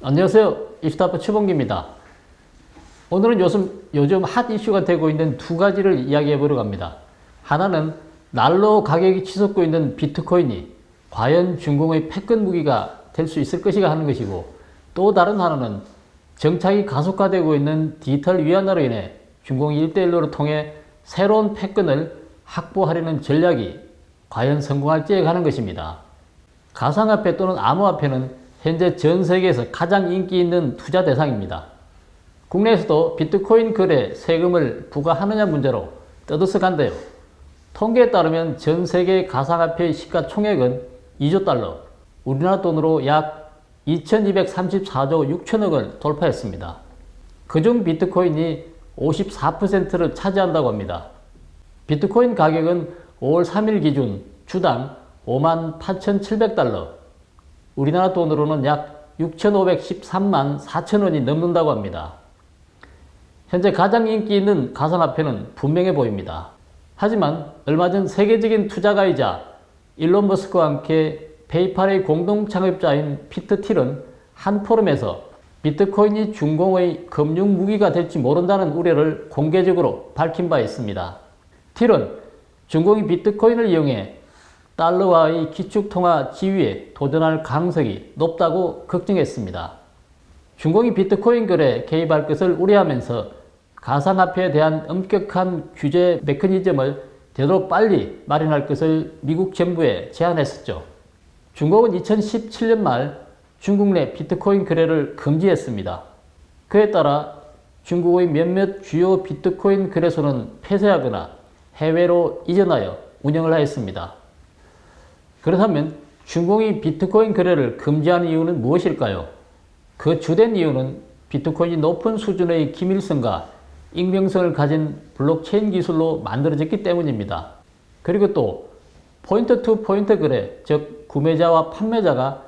안녕하세요. 입스타파 최봉기입니다. 오늘은 요즘 핫 이슈가 되고 있는 두 가지를 이야기해 보려고 합니다. 하나는 날로 가격이 치솟고 있는 비트코인이 과연 중공의 패권 무기가 될 수 있을 것인가 하는 것이고, 또 다른 하나는 정착이 가속화되고 있는 디지털 위안화로 인해 중공이 1대1로 통해 새로운 패권을 확보하려는 전략이 과연 성공할지에 관한 것입니다. 가상화폐 또는 암호화폐는 현재 전 세계에서 가장 인기 있는 투자 대상입니다. 국내에서도 비트코인 거래 세금을 부과하느냐 문제로 떠들썩한데요. 통계에 따르면 전 세계 가상화폐의 시가총액은 2조 달러, 우리나라 돈으로 약 2234조 6천억을 돌파했습니다. 그중 비트코인이 54%를 차지한다고 합니다. 비트코인 가격은 5월 3일 기준 주당 58,700달러, 우리나라 돈으로는 약 6,513만 4천원이 넘는다고 합니다. 현재 가장 인기 있는 가상화폐는 분명해 보입니다. 하지만 얼마 전 세계적인 투자가이자 일론 머스크와 함께 페이팔의 공동 창업자인 피터 틸은 한 포럼에서 비트코인이 중공의 금융 무기가 될지 모른다는 우려를 공개적으로 밝힌 바 있습니다. 틸은 중공이 비트코인을 이용해 달러와의 기축통화 지위에 도전할 가능성이 높다고 걱정했습니다. 중공이 비트코인 거래에 개입할 것을 우려하면서 가상화폐에 대한 엄격한 규제 메커니즘을 되도록 빨리 마련할 것을 미국 정부에 제안했었죠. 중국은 2017년 말 중국 내 비트코인 거래를 금지했습니다. 그에 따라 중국의 몇몇 주요 비트코인 거래소는 폐쇄하거나 해외로 이전하여 운영을 하였습니다. 그렇다면 중공이 비트코인 거래를 금지하는 이유는 무엇일까요? 그 주된 이유는 비트코인이 높은 수준의 기밀성과 익명성을 가진 블록체인 기술로 만들어졌기 때문입니다. 그리고 또 포인트 투 포인트 거래, 즉 구매자와 판매자가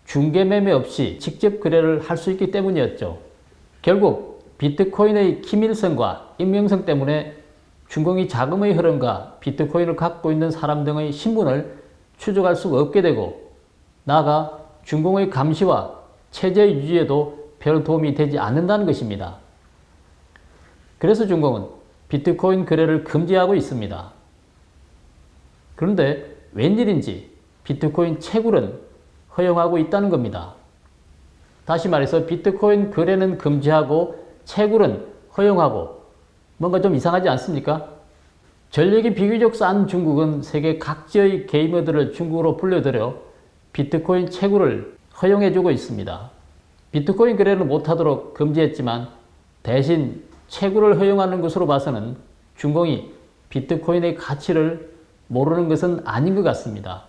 중개 매매 없이 직접 거래를 할 수 있기 때문이었죠. 결국 비트코인의 기밀성과 익명성 때문에 중공이 자금의 흐름과 비트코인을 갖고 있는 사람 등의 신분을 추적할 수가 없게 되고, 나아가 중공의 감시와 체제 유지에도 별 도움이 되지 않는다는 것입니다. 그래서 중공은 비트코인 거래를 금지하고 있습니다. 그런데 웬일인지 비트코인 채굴은 허용하고 있다는 겁니다. 다시 말해서 비트코인 거래는 금지하고 채굴은 허용하고, 뭔가 좀 이상하지 않습니까? 전력이 비교적 싼 중국은 세계 각지의 게이머들을 중국으로 불러들여 비트코인 채굴을 허용해주고 있습니다. 비트코인 거래를 못하도록 금지했지만 대신 채굴을 허용하는 것으로 봐서는 중공이 비트코인의 가치를 모르는 것은 아닌 것 같습니다.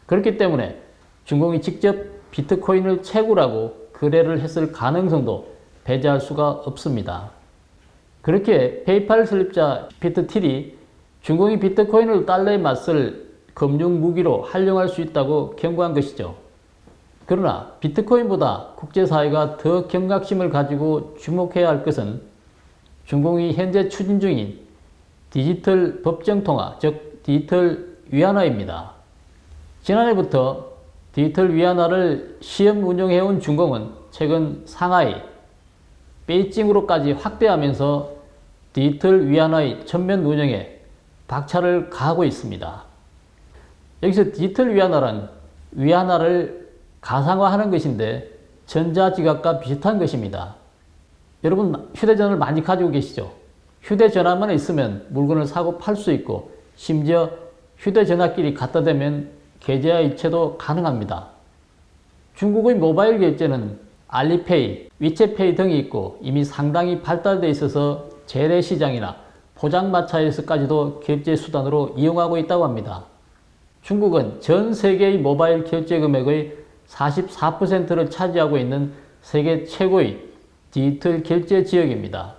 그렇기 때문에 중공이 직접 비트코인을 채굴하고 거래를 했을 가능성도 배제할 수가 없습니다. 그렇게 페이팔 설립자 피터 틸이 중공이 비트코인을 달러에 맞설 금융 무기로 활용할 수 있다고 경고한 것이죠. 그러나 비트코인보다 국제사회가 더 경각심을 가지고 주목해야 할 것은 중공이 현재 추진 중인 디지털 법정통화, 즉 디지털 위안화입니다. 지난해부터 디지털 위안화를 시험 운영해온 중공은 최근 상하이, 베이징으로까지 확대하면서 디지털 위안화의 전면 운영에 박차를 가하고 있습니다. 여기서 디지털 위안화란 위안화를 가상화하는 것인데 전자지갑과 비슷한 것입니다. 여러분 휴대전화를 많이 가지고 계시죠? 휴대전화만 있으면 물건을 사고 팔 수 있고, 심지어 휴대전화끼리 갖다 대면 계좌 이체도 가능합니다. 중국의 모바일 결제는 알리페이, 위챗페이 등이 있고 이미 상당히 발달되어 있어서 재래시장이나 포장마차에서까지도 결제 수단으로 이용하고 있다고 합니다. 중국은 전 세계의 모바일 결제 금액의 44%를 차지하고 있는 세계 최고의 디지털 결제 지역입니다.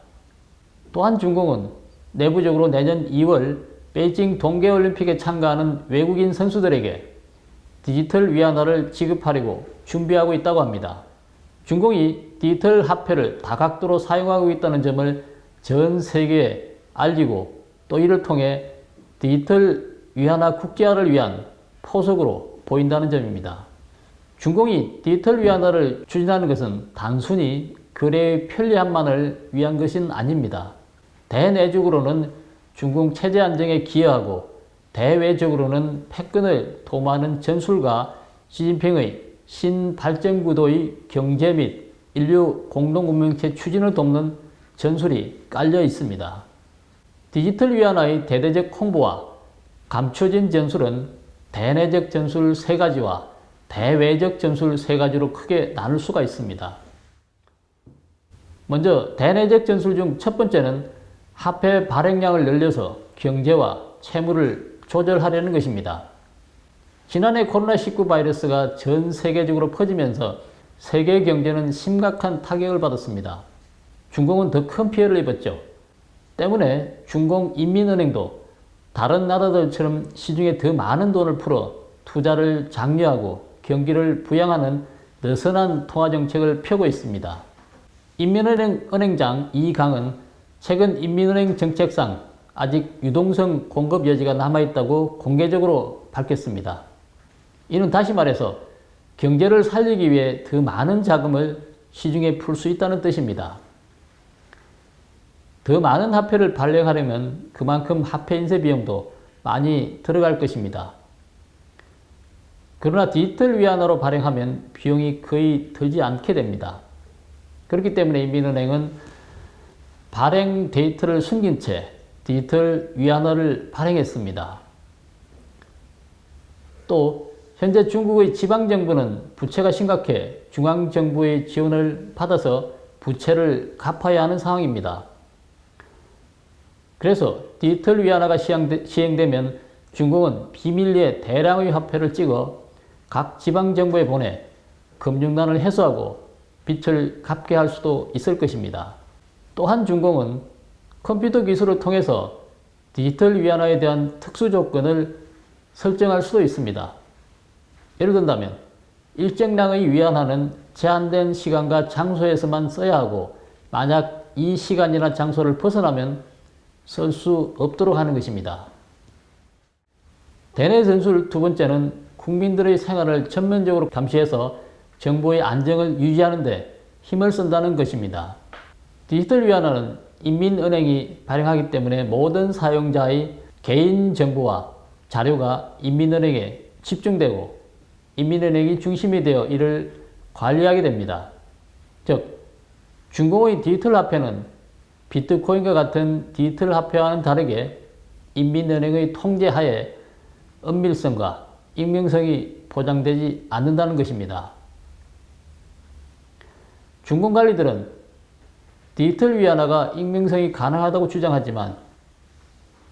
또한 중공은 내부적으로 내년 2월 베이징 동계올림픽에 참가하는 외국인 선수들에게 디지털 위안화를 지급하려고 준비하고 있다고 합니다. 중공이 디지털 화폐를 다각도로 사용하고 있다는 점을 전 세계에 알리고, 또 이를 통해 디지털 위안화 국제화를 위한 포석으로 보인다는 점입니다. 중공이 디지털 위안화를 추진하는 것은 단순히 거래의 편리함만을 위한 것은 아닙니다. 대내적으로는 중공 체제 안정에 기여하고 대외적으로는 패권을 도모하는 전술과 시진핑의 신발전구도의 경제 및 인류 공동운명체 추진을 돕는 전술이 깔려 있습니다. 디지털 위안화의 대대적 홍보와 감춰진 전술은 대내적 전술 3가지와 대외적 전술 3가지로 크게 나눌 수가 있습니다. 먼저 대내적 전술 중 첫 번째는 화폐 발행량을 늘려서 경제와 채무를 조절하려는 것입니다. 지난해 코로나19 바이러스가 전 세계적으로 퍼지면서 세계 경제는 심각한 타격을 받았습니다. 중공은 더 큰 피해를 입었죠. 때문에 중공인민은행도 다른 나라들처럼 시중에 더 많은 돈을 풀어 투자를 장려하고 경기를 부양하는 느슨한 통화정책을 펴고 있습니다. 인민은행 은행장 이강은 최근 인민은행 정책상 아직 유동성 공급 여지가 남아있다고 공개적으로 밝혔습니다. 이는 다시 말해서 경제를 살리기 위해 더 많은 자금을 시중에 풀 수 있다는 뜻입니다. 더 많은 화폐를 발행하려면 그만큼 화폐 인쇄 비용도 많이 들어갈 것입니다. 그러나 디지털 위안화로 발행하면 비용이 거의 들지 않게 됩니다. 그렇기 때문에 인민은행은 발행 데이터를 숨긴 채 디지털 위안화를 발행했습니다. 또 현재 중국의 지방정부는 부채가 심각해 중앙정부의 지원을 받아서 부채를 갚아야 하는 상황입니다. 그래서 디지털 위안화가 시행되면 중국은 비밀리에 대량의 화폐를 찍어 각 지방정부에 보내 금융난을 해소하고 빚을 갚게 할 수도 있을 것입니다. 또한 중공은 컴퓨터 기술을 통해서 디지털 위안화에 대한 특수 조건을 설정할 수도 있습니다. 예를 든다면 일정량의 위안화는 제한된 시간과 장소에서만 써야 하고 만약 이 시간이나 장소를 벗어나면 쓸 수 없도록 하는 것입니다. 대내 전술 두 번째는 국민들의 생활을 전면적으로 감시해서 정부의 안정을 유지하는 데 힘을 쓴다는 것입니다. 디지털 위안화는 인민은행이 발행하기 때문에 모든 사용자의 개인정보와 자료가 인민은행에 집중되고 인민은행이 중심이 되어 이를 관리하게 됩니다. 즉, 중공의 디지털 화폐는 비트코인과 같은 디지털 화폐와는 다르게 인민은행의 통제하에 은밀성과 익명성이 보장되지 않는다는 것입니다. 중공 관리들은 디지털 위안화가 익명성이 가능하다고 주장하지만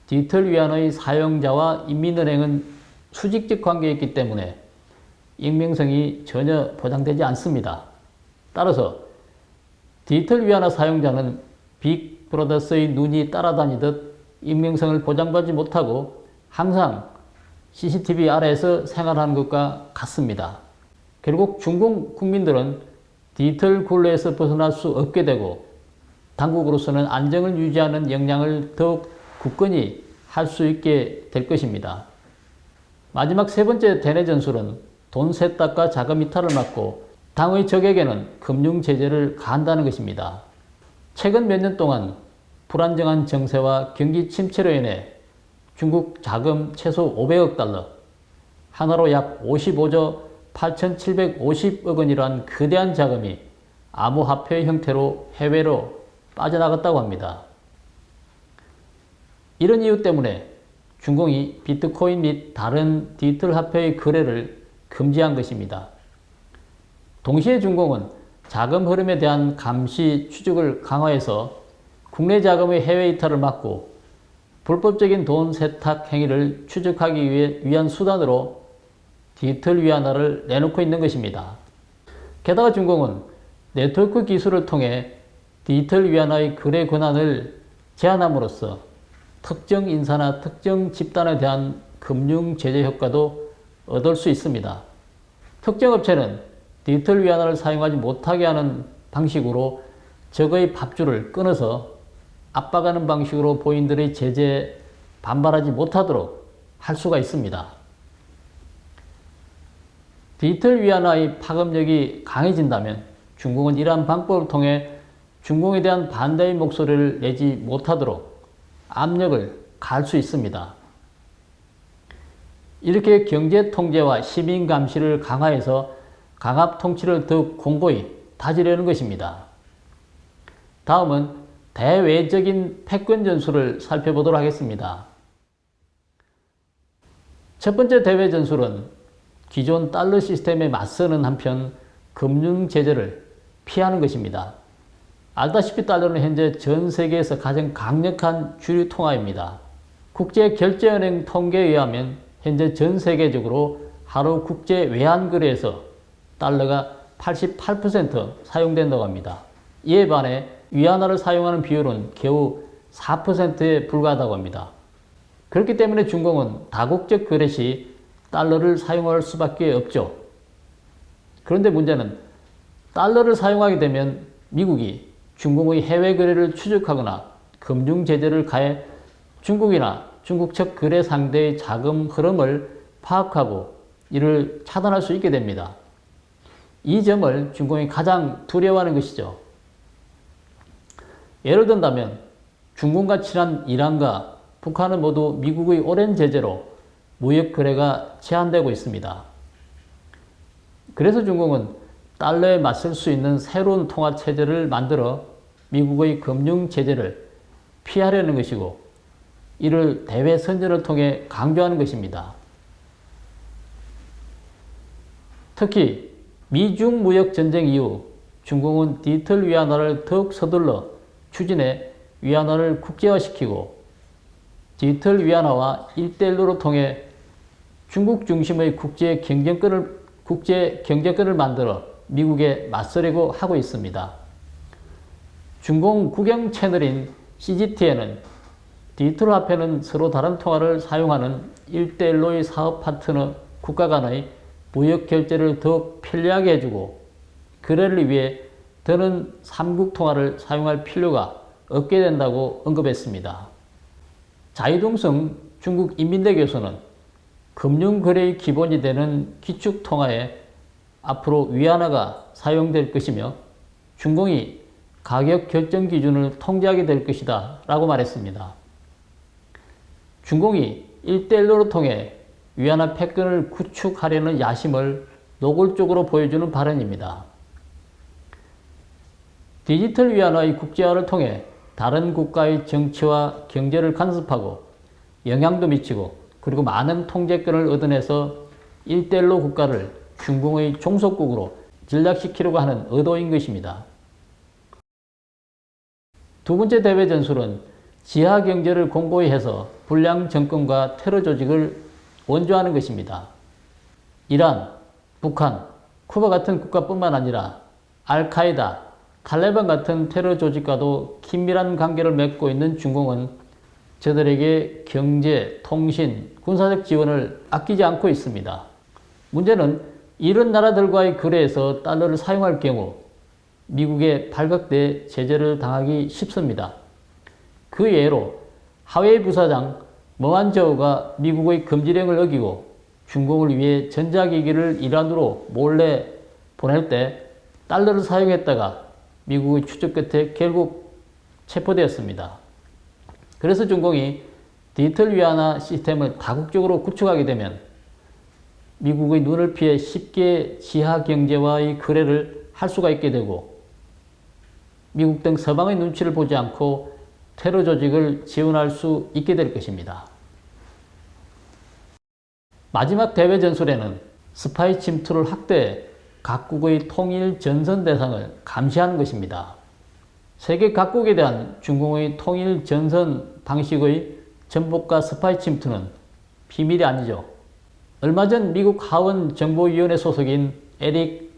디지털 위안화의 사용자와 인민은행은 수직적 관계에 있기 때문에 익명성이 전혀 보장되지 않습니다. 따라서 디지털 위안화 사용자는 빅브라더스의 눈이 따라다니듯 익명성을 보장받지 못하고 항상 CCTV 아래에서 생활하는 것과 같습니다. 결국 중공 국민들은 디지털 굴레에서 벗어날 수 없게 되고 당국으로서는 안정을 유지하는 역량을 더욱 굳건히 할 수 있게 될 것입니다. 마지막 세 번째 대내 전술은 돈 세탁과 자금 이탈을 막고 당의 적에게는 금융 제재를 가한다는 것입니다. 최근 몇 년 동안 불안정한 정세와 경기 침체로 인해 중국 자금 최소 500억 달러, 하나로 약 55조 8,750억 원이라는 거대한 자금이 암호화폐의 형태로 해외로 빠져나갔다고 합니다. 이런 이유 때문에 중공이 비트코인 및 다른 디지털 화폐의 거래를 금지한 것입니다. 동시에 중공은 자금 흐름에 대한 감시 추적을 강화해서 국내 자금의 해외 이탈을 막고 불법적인 돈 세탁 행위를 추적하기 위한 수단으로 디지털 위안화를 내놓고 있는 것입니다. 게다가 중공은 네트워크 기술을 통해 디지털 위안화의 거래 권한을 제한함으로써 특정 인사나 특정 집단에 대한 금융 제재 효과도 얻을 수 있습니다. 특정 업체는 디지털 위안화를 사용하지 못하게 하는 방식으로 적의 밥줄을 끊어서 압박하는 방식으로 본인들의 제재에 반발하지 못하도록 할 수가 있습니다. 디지털 위안화의 파급력이 강해진다면 중국은 이러한 방법을 통해 중공에 대한 반대의 목소리를 내지 못하도록 압력을 가할 수 있습니다. 이렇게 경제 통제와 시민 감시를 강화해서 강압 통치를 더욱 공고히 다지려는 것입니다. 다음은 대외적인 패권 전술을 살펴보도록 하겠습니다. 첫 번째 대외 전술은 기존 달러 시스템에 맞서는 한편 금융 제재를 피하는 것입니다. 알다시피 달러는 현재 전 세계에서 가장 강력한 주류 통화입니다. 국제결제은행 통계에 의하면 현재 전 세계적으로 하루 국제 외환 거래에서 달러가 88% 사용된다고 합니다. 이에 반해 위안화를 사용하는 비율은 겨우 4%에 불과하다고 합니다. 그렇기 때문에 중공은 다국적 거래 시 달러를 사용할 수밖에 없죠. 그런데 문제는 달러를 사용하게 되면 미국이 중공의 해외 거래를 추적하거나 금융 제재를 가해 중국이나 중국 측 거래 상대의 자금 흐름을 파악하고 이를 차단할 수 있게 됩니다. 이 점을 중공이 가장 두려워하는 것이죠. 예를 든다면 중공과 친한 이란과 북한은 모두 미국의 오랜 제재로 무역 거래가 제한되고 있습니다. 그래서 중공은 달러에 맞설 수 있는 새로운 통화 체제를 만들어 미국의 금융 제재를 피하려는 것이고 이를 대외 선전을 통해 강조하는 것입니다. 특히 미중 무역 전쟁 이후 중공은 디지털 위안화를 더욱 서둘러 추진해 위안화를 국제화시키고 디지털 위안화와 1대1로 통해 중국 중심의 국제 경제권을 만들어 미국에 맞서려고 하고 있습니다. 중공 국영 채널인 CGTN은 디지털 화폐는 서로 다른 통화를 사용하는 1대1로의 사업 파트너 국가 간의 무역 결제를 더욱 편리하게 해주고 거래를 위해 더는 삼국 통화를 사용할 필요가 없게 된다고 언급했습니다. 자이동성 중국 인민대 교수는 금융거래의 기본이 되는 기축통화에 앞으로 위안화가 사용될 것이며 중공이 가격 결정 기준을 통제하게 될 것이다 라고 말했습니다. 중공이 1대1로 통해 위안화 패권을 구축하려는 야심을 노골적으로 보여주는 발언입니다. 디지털 위안화의 국제화를 통해 다른 국가의 정치와 경제를 간섭하고 영향도 미치고 그리고 많은 통제권을 얻어내서 1대1로 국가를 중공의 종속국으로 전락시키려고 하는 의도인 것입니다. 두 번째 대외 전술은 지하 경제를 공고히 해서 불량 정권과 테러 조직을 원조하는 것입니다. 이란, 북한, 쿠바 같은 국가뿐만 아니라 알카에다, 탈레반 같은 테러 조직과도 긴밀한 관계를 맺고 있는 중공은 저들에게 경제, 통신, 군사적 지원을 아끼지 않고 있습니다. 문제는 이런 나라들과의 거래에서 달러를 사용할 경우 미국에 발각돼 제재를 당하기 쉽습니다. 그 예로 하웨이 부사장 머완저우가 미국의 금지령을 어기고 중공을 위해 전자기기를 이란으로 몰래 보낼 때 달러를 사용했다가 미국의 추적 끝에 결국 체포되었습니다. 그래서 중공이 디지털 위안화 시스템을 다국적으로 구축하게 되면 미국의 눈을 피해 쉽게 지하 경제와의 거래를 할 수가 있게 되고 미국 등 서방의 눈치를 보지 않고 테러 조직을 지원할 수 있게 될 것입니다. 마지막 대외 전술에는 스파이 침투를 확대해 각국의 통일 전선 대상을 감시하는 것입니다. 세계 각국에 대한 중공의 통일 전선 방식의 전복과 스파이 침투는 비밀이 아니죠. 얼마 전 미국 하원 정보위원회 소속인 에릭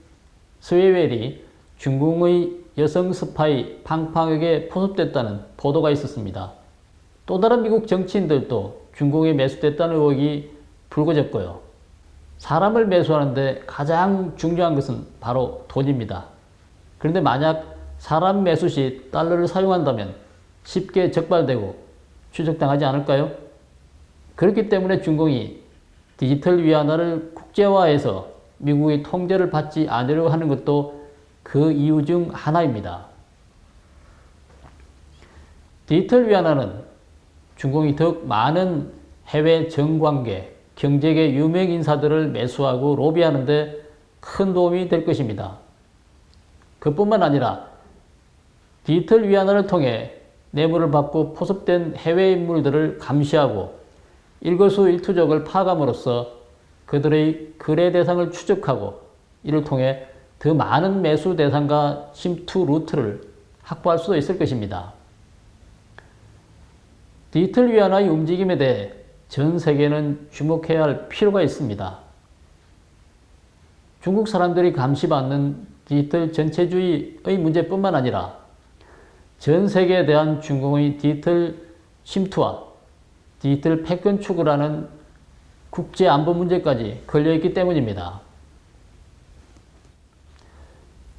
스웨웰이 중공의 여성 스파이 팡팡에게 포섭됐다는 보도가 있었습니다. 또 다른 미국 정치인들도 중공에 매수됐다는 의혹이 불거졌고요. 사람을 매수하는데 가장 중요한 것은 바로 돈입니다. 그런데 만약 사람 매수 시 달러를 사용한다면 쉽게 적발되고 추적당하지 않을까요? 그렇기 때문에 중공이 디지털 위안화를 국제화해서 미국의 통제를 받지 않으려고 하는 것도 그 이유 중 하나입니다. 디지털 위안화는 중공이 더욱 많은 해외 정관계, 경제계 유명 인사들을 매수하고 로비하는 데 큰 도움이 될 것입니다. 그뿐만 아니라 디지털 위안화를 통해 뇌물을 받고 포섭된 해외 인물들을 감시하고 일거수일투족을 파악함으로써 그들의 거래 대상을 추적하고 이를 통해 더 많은 매수 대상과 침투 루트를 확보할 수도 있을 것입니다. 디지털 위안화의 움직임에 대해 전 세계는 주목해야 할 필요가 있습니다. 중국 사람들이 감시받는 디지털 전체주의의 문제뿐만 아니라 전 세계에 대한 중공의 디지털 침투와 디지털 패권 추구라는 국제 안보 문제까지 걸려있기 때문입니다.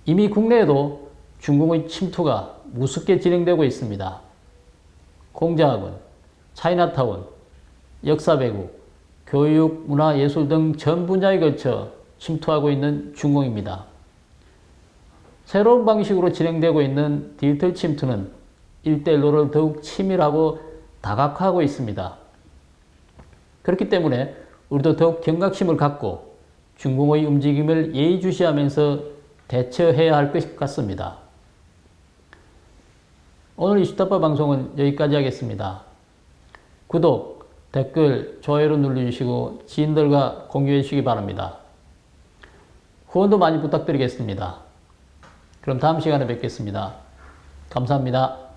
이미 국내에도 중공의 침투가 무섭게 진행되고 있습니다. 공자학원, 차이나타운, 역사배구, 교육, 문화, 예술 등 전 분야에 걸쳐 침투하고 있는 중공입니다. 새로운 방식으로 진행되고 있는 디지털 침투는 1대1로를 더욱 치밀하고 다각화하고 있습니다. 그렇기 때문에 우리도 더욱 경각심을 갖고 중공의 움직임을 예의주시하면서 대처해야 할 것 같습니다. 오늘 이슈타파 방송은 여기까지 하겠습니다. 구독, 댓글, 좋아요를 눌러주시고 지인들과 공유해 주시기 바랍니다. 후원도 많이 부탁드리겠습니다. 그럼 다음 시간에 뵙겠습니다. 감사합니다.